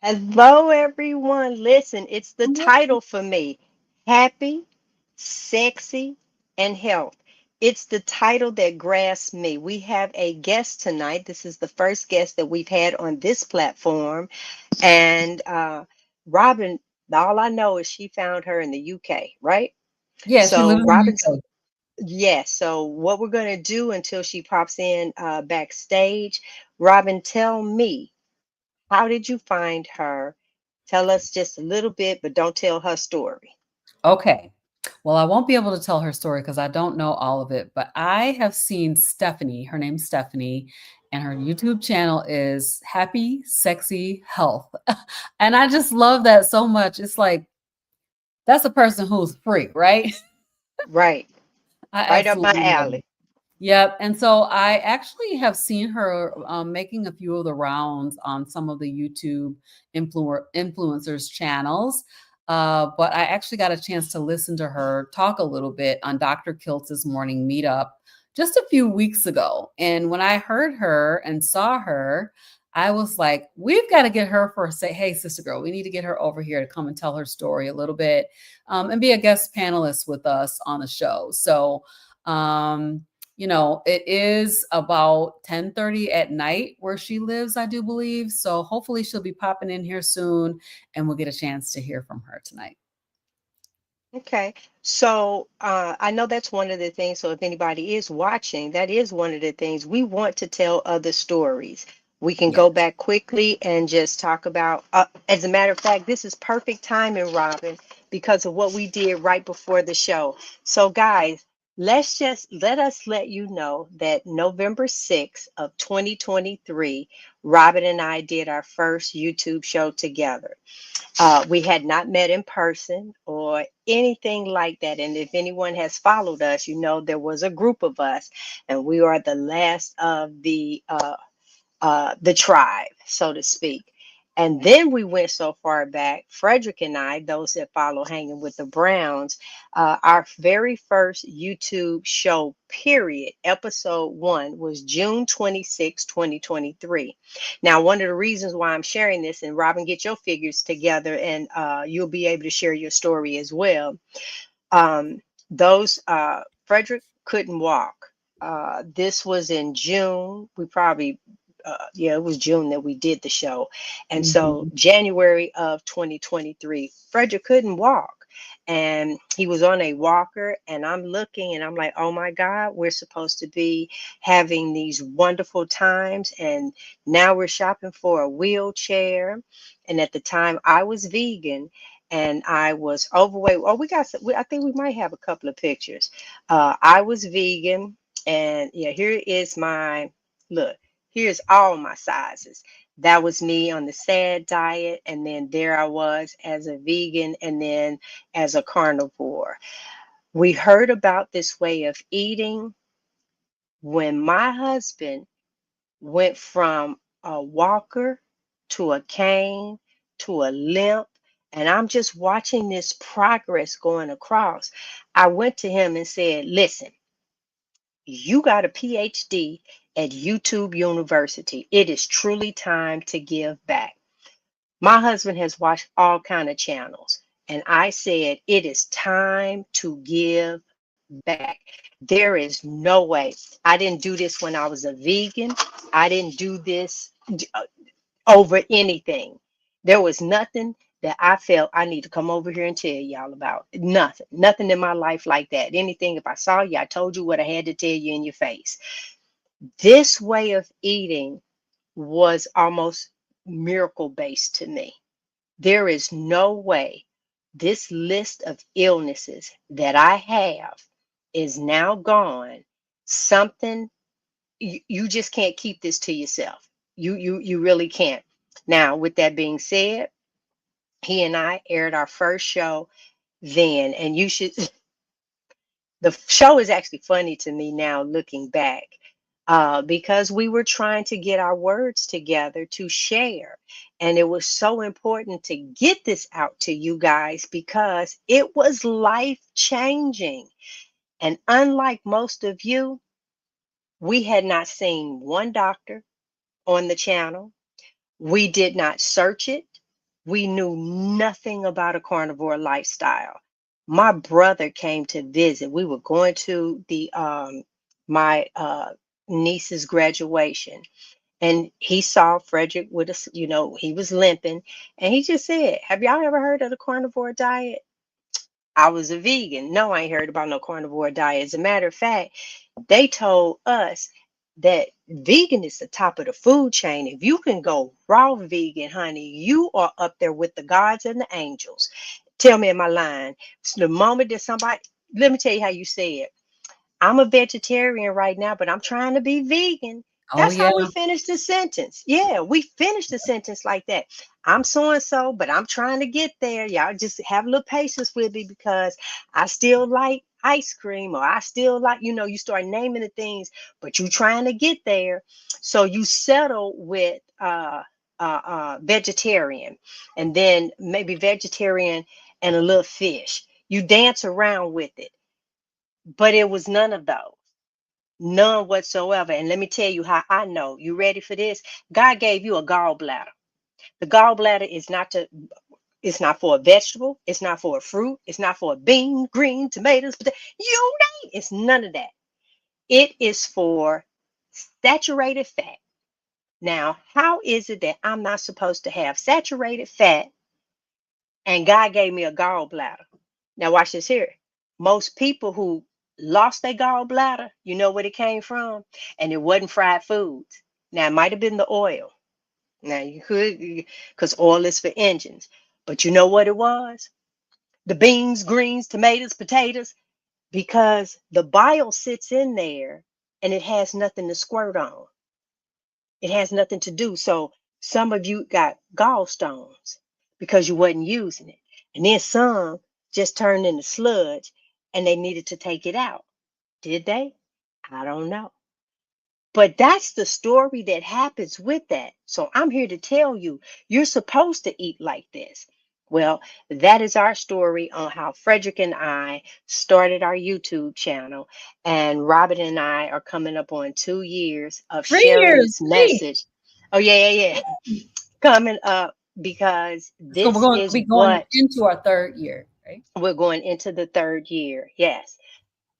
Hello, everyone. Listen, it's the What? title for me: Happy, Sexy, and Health. It's the title that grasps me. We have a guest tonight. This is the first guest that we've had on this platform. And Robyn, all I know is she found her in the UK, right? Yeah, she So, lives in the Robyn's, UK. yes. So, what we're going to do until she pops in backstage, Robyn, tell me. How did you find her? Tell us just a little bit, but don't tell her story. Okay. Well, I won't be able to tell her story because I don't know all of it, but I have seen Stephanie, her name's Stephanie, and her YouTube channel is Happy Sexy Health. And I just love that so much. It's like that's a person who's free, right? Right. I Right up my absolutely love it. alley. Yep. And so I actually have seen her making a few of the rounds on some of the YouTube influencers channels. But I actually got a chance to listen to her talk a little bit on Dr. Kiltz's morning meetup just a few weeks ago. And when I heard her and saw her, I was like, we've got to get her for say, hey, sister girl, we need to get her over here to come and tell her story a little bit and be a guest panelist with us on the show. So, um, it is about 10:30 at night where she lives, I do believe. So hopefully she'll be popping in here soon and we'll get a chance to hear from her tonight. Okay. So I know that's one of the things. So if anybody is watching, that is one of the things we want to tell other stories. We can Yeah. go back quickly and just talk about, as a matter of fact, this is perfect timing, Robyn, because of what we did right before the show. So, guys, let us let you know that November 6th of 2023, Robyn and I did our first YouTube show together. We had not met in person or anything like that. And if anyone has followed us, you know there was a group of us, and we are the last of the tribe, so to speak. And then we went so far back, Frederick and I, those that follow Hanging with the Browns, our very first YouTube show, period, episode one, was June 26, 2023. Now, one of the reasons why I'm sharing this, and Robyn, get your figures together and you'll be able to share your story as well. Frederick couldn't walk. This was in June. Yeah, it was June that we did the show. And so, Mhm. January of 2023, Frederick couldn't walk. And he was on a walker. And I'm looking and I'm like, oh my God, we're supposed to be having these wonderful times. And now we're shopping for a wheelchair. And at the time, I was vegan and I was overweight. Oh, I think we might have a couple of pictures. I was vegan, and yeah, here is my look. Here's all my sizes. That was me on the SAD diet, and then there I was as a vegan, and then as a carnivore. We heard about this way of eating when my husband went from a walker to a cane to a limp. And I'm just watching this progress going across. I went to him and said, listen, you got a PhD at YouTube University. It is truly time to give back. My husband has watched all kind of channels, and I said it is time to give back. There is no way. I didn't do this when I was a vegan. I didn't do this over anything. There was nothing that I felt I need to come over here and tell y'all about. Nothing. Nothing in my life like that. Anything, if I saw you, I told you what I had to tell you in your face. This way of eating was almost miracle based to me. There is no way this list of illnesses that I have is now gone. Something you just can't keep this to yourself. You really can't. Now, with that being said, he and I aired our first show then, and you should. The show is actually funny to me now looking back because we were trying to get our words together to share. And it was so important to get this out to you guys because it was life changing. And unlike most of you, we had not seen one doctor on the channel. We did not search it. We knew nothing about a carnivore lifestyle. My brother came to visit. We were going to the my niece's graduation, and he saw Frederick with us. You know, he was limping, and he just said, "Have y'all ever heard of the carnivore diet?" I was a vegan. No, I ain't heard about no carnivore diet. As a matter of fact, they told us that vegan is the top of the food chain. If you can go raw vegan, honey, you are up there with the gods and the angels. Tell me, am I lying? So the moment that somebody, let me tell you how you say it. I'm a vegetarian right now, but I'm trying to be vegan. Oh That's yeah. how we finish the sentence. Yeah, we finish the sentence like that. I'm so and so, but I'm trying to get there. Y'all just have a little patience with me because I still like ice cream or I still like, you start naming the things, but you trying to get there. So you settle with vegetarian and then maybe vegetarian and a little fish. You dance around with it, but it was none of those. None whatsoever. And let me tell you how I know. You ready for this? God gave you a gallbladder. The gallbladder is not to, it's not for a vegetable, it's not for a fruit, it's not for a bean, green, tomatoes, you name it. It's none of that. It is for saturated fat. Now, how is it that I'm not supposed to have saturated fat and God gave me a gallbladder? Now watch this here. Most people who lost their gallbladder, you know what it came from? And it wasn't fried foods. Now it might have been the oil. Now you could, because oil is for engines. But you know what it was? The beans, greens, tomatoes, potatoes, because the bile sits in there and it has nothing to squirt on. It has nothing to do. So some of you got gallstones because you wasn't using it. And then some just turned into sludge and they needed to take it out. Did they? I don't know. But that's the story that happens with that. So I'm here to tell you, you're supposed to eat like this. Well, that is our story on how Frederick and I started our YouTube channel. And Robin and I are coming up on 2 years of Three sharing years. this Three. message. Oh, yeah, yeah, yeah. Coming up because So we're this going to is be going what into our third year, right? we're going into the third year. Yes.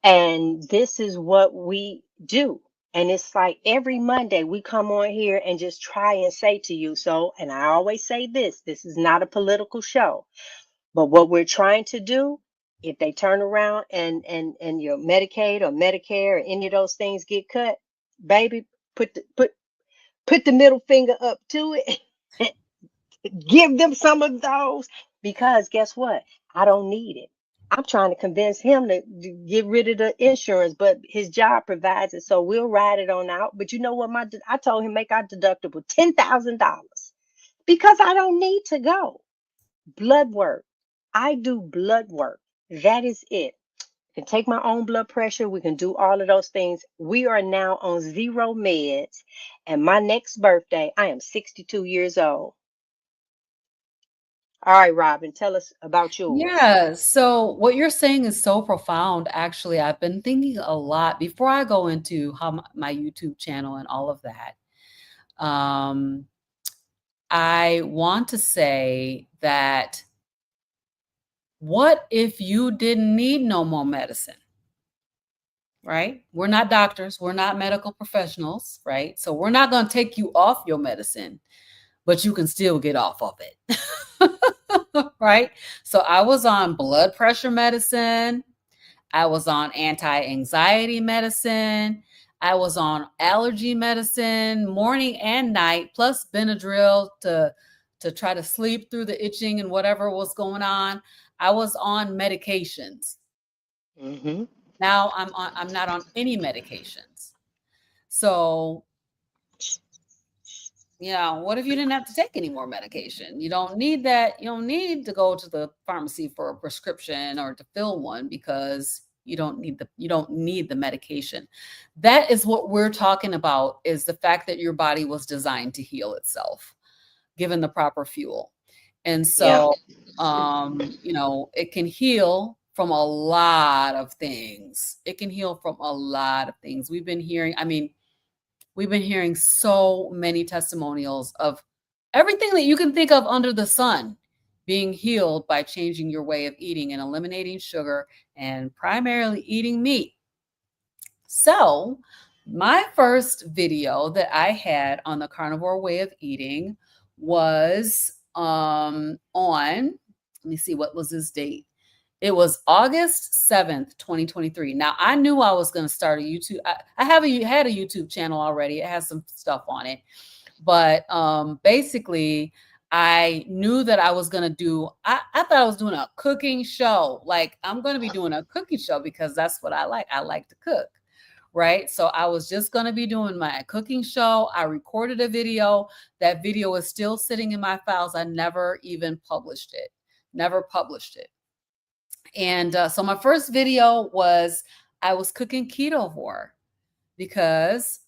And this is what we do. And it's like every Monday we come on here and just try and say to you. So, and I always say this is not a political show, but what we're trying to do, if they turn around and your Medicaid or Medicare or any of those things get cut, baby, put the middle finger up to it. Give them some of those because guess what? I don't need it. I'm trying to convince him to get rid of the insurance, but his job provides it, so we'll ride it on out. But you know what? I told him make our deductible $10,000 because I don't need to go. Blood work. I do blood work. That is it. I can take my own blood pressure. We can do all of those things. We are now on zero meds, and my next birthday, I am 62 years old. All right, Robin, tell us about yours. Yeah. So what you're saying is so profound. Actually, I've been thinking a lot before I go into how my YouTube channel and all of that. Um, I want to say that what if you didn't need no more medicine? Right? We're not doctors, we're not medical professionals, right? So we're not going to take you off your medicine, but you can still get off of it. Right? So I was on blood pressure medicine, I was on anti-anxiety medicine, I was on allergy medicine morning and night plus Benadryl to try to sleep through the itching and whatever was going on. I was on medications. Hmm. Now I'm not on any medications. So, what if you didn't have to take any more medication? You don't need that. You don't need to go to the pharmacy for a prescription or to fill one because you don't need the medication. That is what we're talking about is the fact that your body was designed to heal itself given the proper fuel. And Yep. so it can heal from a lot of things. It can heal from a lot of things. We've been hearing so many testimonials of Everything that you can think of under the sun being healed by changing your way of eating and eliminating sugar and primarily eating meat. So, my first video that I had on the carnivore way of eating was on, let me see, what was this date? It was August 7th, 2023. Now, I knew I was going to start a YouTube. I had a YouTube channel already. It has some stuff on it. But basically, I knew that I was going to I thought I was doing a cooking show. Like, I'm going to be doing a cooking show because that's what I like. I like to cook. Right. So I was just going to be doing my cooking show. I recorded a video. That video is still sitting in my files. I never even published it. Never published it. And so my first video was I was cooking ketovore because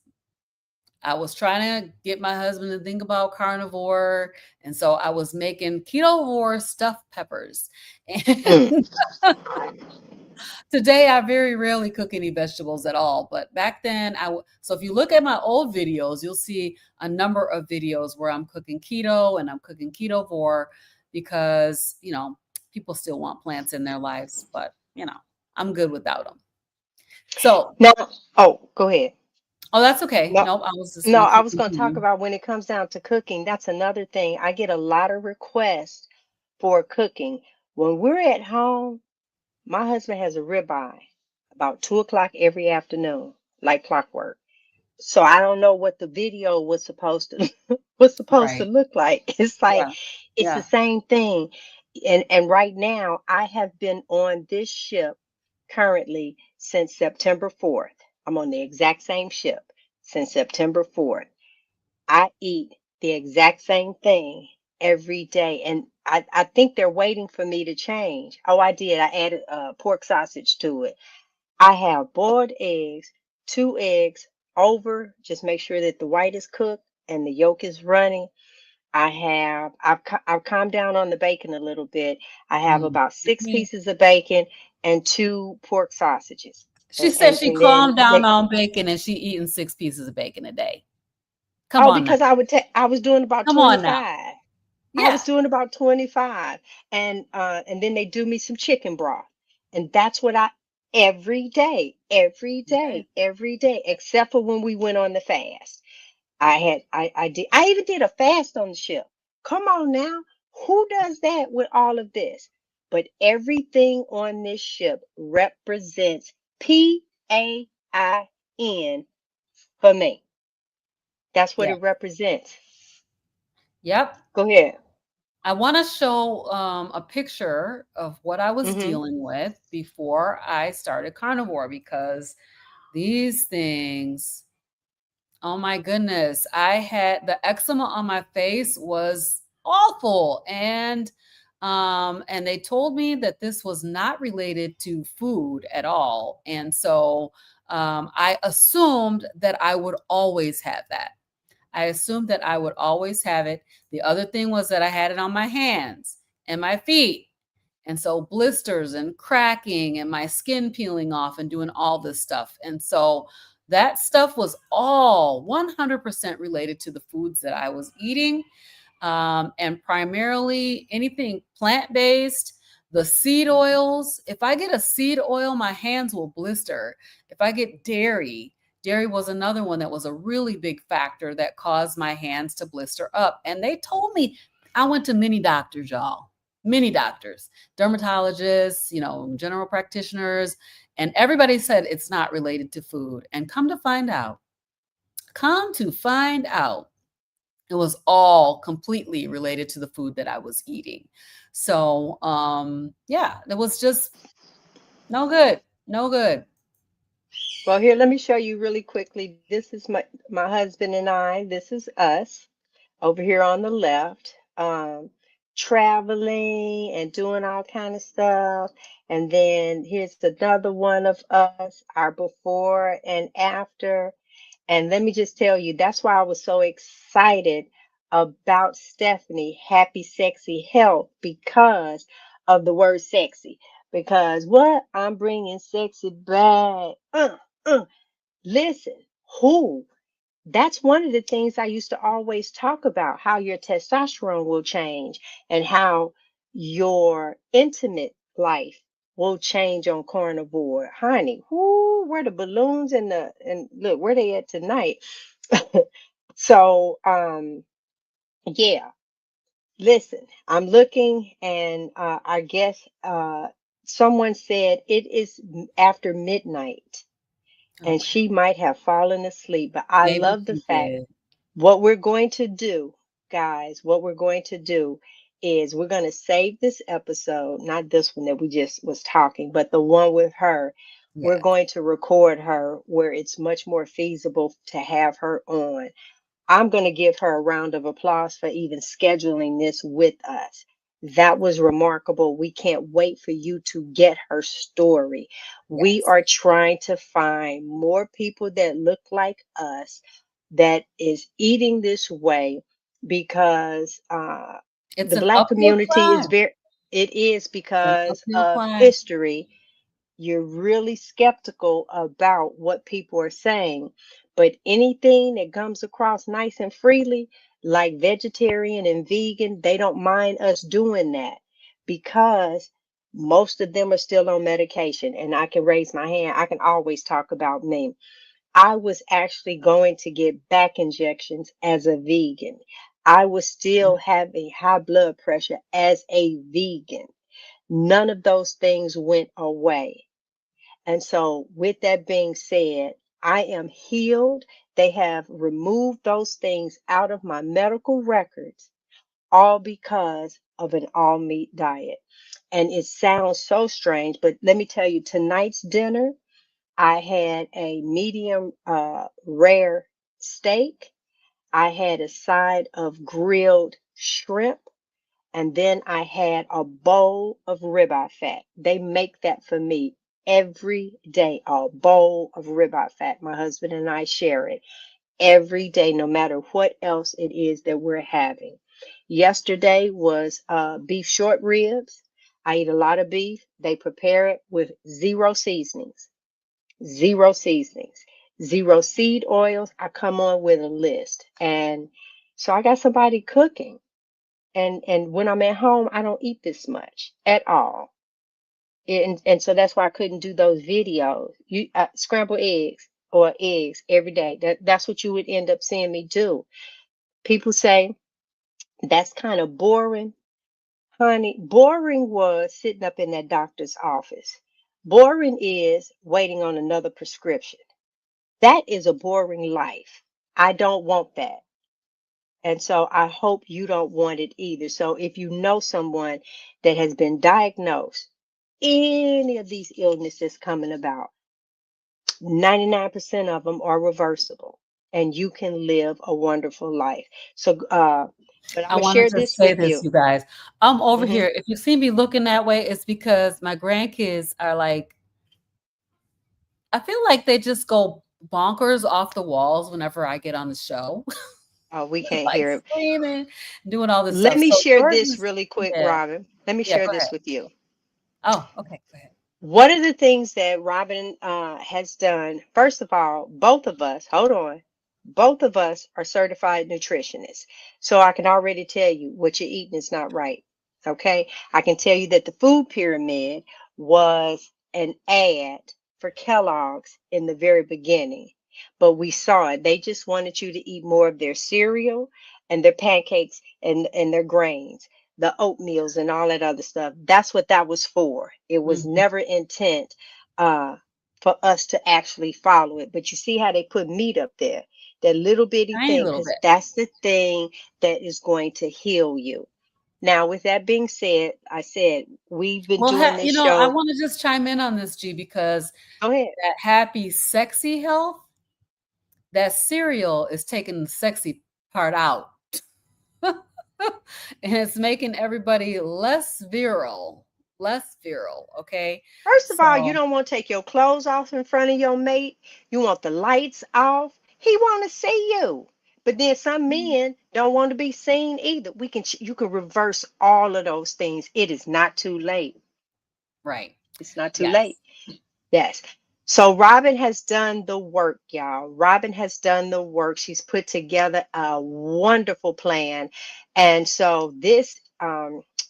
I was trying to get my husband to think about carnivore. And so I was making ketovore stuffed peppers. Mm. And today I very rarely cook any vegetables at all. But back then, so if you look at my old videos, you'll see a number of videos where I'm cooking keto and I'm cooking ketovore because, people still want plants in their lives, but, I'm good without them. So, Now, oh, go ahead. oh, that's okay. No, Nope, I was just no, going I to was going to talk continue. about when it comes down to cooking. That's another thing. I get a lot of requests for cooking. When we're at home, my husband has a ribeye about 2 o'clock every afternoon, like clockwork. So I don't know what the video was supposed to was supposed to Right. look like. It's like Yeah. it's the Yeah. same thing. And right now I have been on this ship currently since September 4th. I'm on the exact same ship since September 4th. I eat the exact same thing every day. And I think they're waiting for me to change. Oh, I did. I added pork sausage to it. I have boiled eggs, 2 eggs over, just make sure that the white is cooked and the yolk is running. I've calmed down on the bacon a little bit. I have Mm. about six Mhm. pieces of bacon and two pork sausages. She And said and, she and then calmed down on bacon and she eating 6 pieces of bacon a day. Come oh, on now. because I was doing about Come on now. 25. I was Yeah. doing about 25. And then they do me some chicken broth. And that's what I every day, every Okay. day, every day, except for when we went on the fast. I even did a fast on the ship. Come on now. Who does that with all of this? But everything on this ship represents PAIN for me. That's what Yeah. it represents. Yep. Go ahead. I want to show a picture of what I was Hmm. dealing with before I started carnivore because these things, oh my goodness, I had the eczema on my face was awful, and they told me that this was not related to food at all, and so I assumed that I would always have that. I assumed that I would always have it. The other thing was that I had it on my hands and my feet. And so blisters and cracking and my skin peeling off and doing all this stuff. And so that stuff was all 100% related to the foods that I was eating, and primarily anything plant based. The seed oils, if I get a seed oil, my hands will blister. If I get dairy was another one that was a really big factor that caused my hands to blister up. And they told me, I went to many doctors, y'all, many doctors, dermatologists, general practitioners, and everybody said it's not related to food. And come to find out, it was all completely related to the food that I was eating. So, yeah, it was just no good, no good. Well, here, let me show you really quickly. This is my husband and I. This is us over here on the left, traveling and doing all kind of stuff. And then here's another one of us, our before and after. And let me just tell you, that's why I was so excited about Stephanie, Happy Sexy Health, because of the word sexy. Because what? I'm bringing sexy back. Uh. Listen, who? That's one of the things I used to always talk about, how your testosterone will change and how your intimate life will change on carnivore. Honey, whoo, where the balloons and look where they at tonight. So yeah, listen, I'm looking and I guess someone said it is after midnight and Okay. she might have fallen asleep, but I Maybe love the she fact. did. What we're going to do, guys, what we're going to do is we're going to save this episode, not this one that we just was talking, but the one with her. We're Yes. going to record her where it's much more feasible to have her on. I'm going to give her a round of applause for even scheduling this with us. That was remarkable. We can't wait for you to get her story. We Yes. are trying to find more people that look like us that is eating this way because It's the an Black uphill community is climb. very, it is It's an because uphill of climb. history. You're really skeptical about what people are saying. But anything that comes across nice and freely, like vegetarian and vegan, they don't mind us doing that because most of them are still on medication. And I can raise my hand, I can always talk about me. I was actually going to get back injections as a vegan. I was still having high blood pressure as a vegan. None of those things went away. And so, with that being said, I am healed. They have removed those things out of my medical records, all because of an all meat diet. And it sounds so strange, but let me tell you, tonight's dinner, I had a medium rare steak. I had a side of grilled shrimp. And then I had a bowl of ribeye fat. They make that for me every day, a bowl of ribeye fat. My husband and I share it every day, no matter what else it is that we're having. Yesterday was beef short ribs. I eat a lot of beef. They prepare it with zero seasonings, zero seed oils. I come on with a list. And so I got somebody cooking. And when I'm at home, I don't eat this much at all. And so that's why I couldn't do those videos. You scramble eggs or eggs every day. That's what you would end up seeing me do. People say that's kind of boring. Honey, boring was sitting up in that doctor's office. Boring is waiting on another prescription. That is a boring life. I don't want that. And so I hope you don't want it either. So if you know someone that has been diagnosed, any of these illnesses coming about, 99% of them are reversible and you can live a wonderful life. So, but I'm I going to want share to just this say with this, you. you guys. I'm over Hmm. here. If you see me looking that way, it's because my grandkids are like, I feel like they just go bonkers off the walls whenever I get on the show, Oh, we can't like hear it. screaming, doing all this Let stuff. me So share Jordan this is, really quick, yeah, Robin. Let me yeah, share go this ahead. with you. Oh, okay, go ahead. One of the things that Robin has done, first of all, both of us, hold on, both of us are certified nutritionists. So I can already tell you what you're eating is not right. Okay. I can tell you that the food pyramid was an ad for Kellogg's in the very beginning, but we saw it. They just wanted you to eat more of their cereal and their pancakes and their grains, the oatmeals and all that other stuff. That's what that was for. It was Mhm. never intent uh, for us to actually follow it. But you see how they put meat up there, that little bitty Tiny thing, little because bit. that's the thing that is going to heal you. Now, with that being said, I said we've been Well, doing this I show. want to just chime in on this, G, because Go ahead. that happy, sexy health, that cereal is taking the sexy part out. And it's making everybody less virile. Okay. First of all, you So, don't want to take your clothes off in front of your mate. You want the lights off. He want to see you. But then some men don't want to be seen either. You can reverse all of those things. It is not too late. right. It's not too late. Yes. Yes. So Robyn has done the work, y'all. Robyn has done the work. She's put together a wonderful plan. And so this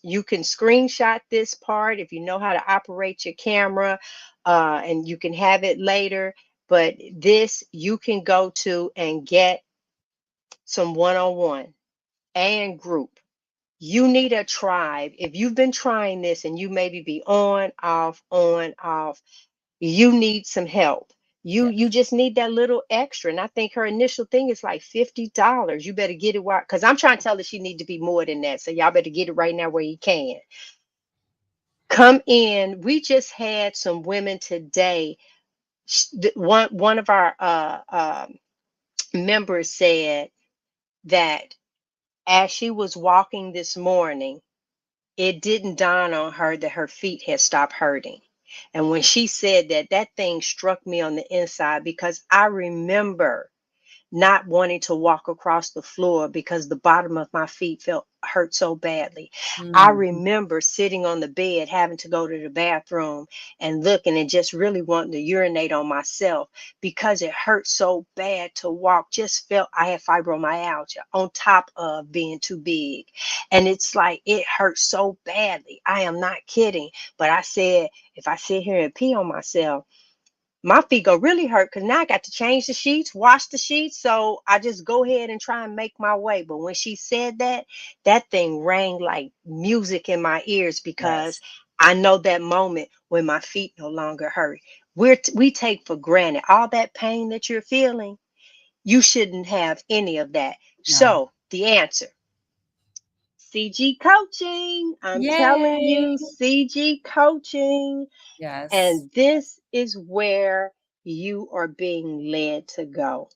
you can screenshot this part if you know how to operate your camera, and you can have it later. But this you can go to and get some one-on-one and group. You need a tribe. If you've been trying this and you maybe be on, off, you need some help. You Yes. just need that little extra. And I think her initial thing is like $50. You better get it while, because I'm trying to tell her she need to be more than that. So y'all better get it right now where you can. Come in. We just had some women today. One of our members said that as she was walking this morning, it didn't dawn on her that her feet had stopped hurting. And when she said that, that thing struck me on the inside because I remember not wanting to walk across the floor because the bottom of my feet felt hurt so badly. I Mhm. remember sitting on the bed having to go to the bathroom and looking and just really wanting to urinate on myself because it hurt so bad to walk. Just felt I had fibromyalgia on top of being too big. And it's like it hurt so badly. I am not kidding. But I said, if I sit here and pee on myself, my feet go really hurt because now I got to change the sheets, wash the sheets. So I just go ahead and try and make my way. But when she said that, that thing rang like music in my ears because Yes. I know that moment when my feet no longer hurt. We take for granted all that pain that you're feeling. You shouldn't have any of that. No. So the answer, CG coaching. I'm telling Yay. you, CG coaching. Yes. And this is where you are being led to go.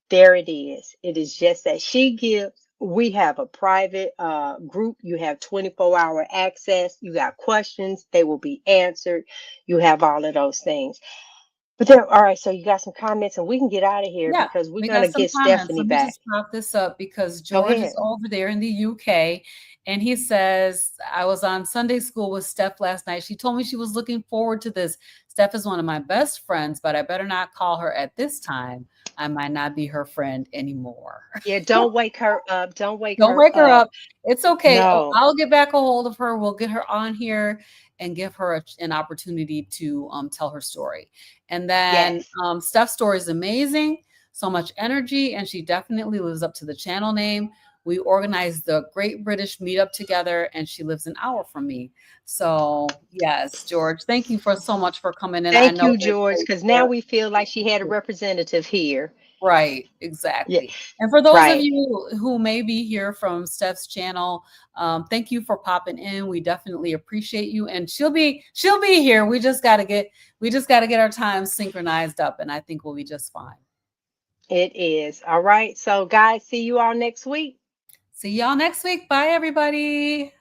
There it is. It is just that she gives. We have a private group. You have 24-hour access. You got questions, they will be answered. You have all of those things. But there, all right. So you got some comments, and we can get out of here Yeah, because we're we gonna got some get comments. Stephanie Let me back. just pop this up because Go George is ahead. over there in the UK and he says, I was on Sunday school with Steph last night. She told me she was looking forward to this. Steph is one of my best friends, but I better not call her at this time. I might not be her friend anymore. Yeah, don't wake her up. Don't wake Don't her wake her up. up. It's okay. No. I'll get back a hold of her. We'll get her on here and give her an opportunity to tell her story. And then Yes. Steph's story is amazing, so much energy, and she definitely lives up to the channel name. We organized the Great British Meetup together, and she lives an hour from me. So yes, George, thank you for so much for coming in. I Thank know you, there's George, great because now work. we feel like she had a representative here. Right, Yeah, exactly. And for those of right. you who may be here from Steph's channel, thank you for popping in. We definitely appreciate you. And she'll be here. We just gotta get our times synchronized up, and I think we'll be just fine. It is. All right. So, guys, see you all next week. See y'all next week. Bye, everybody.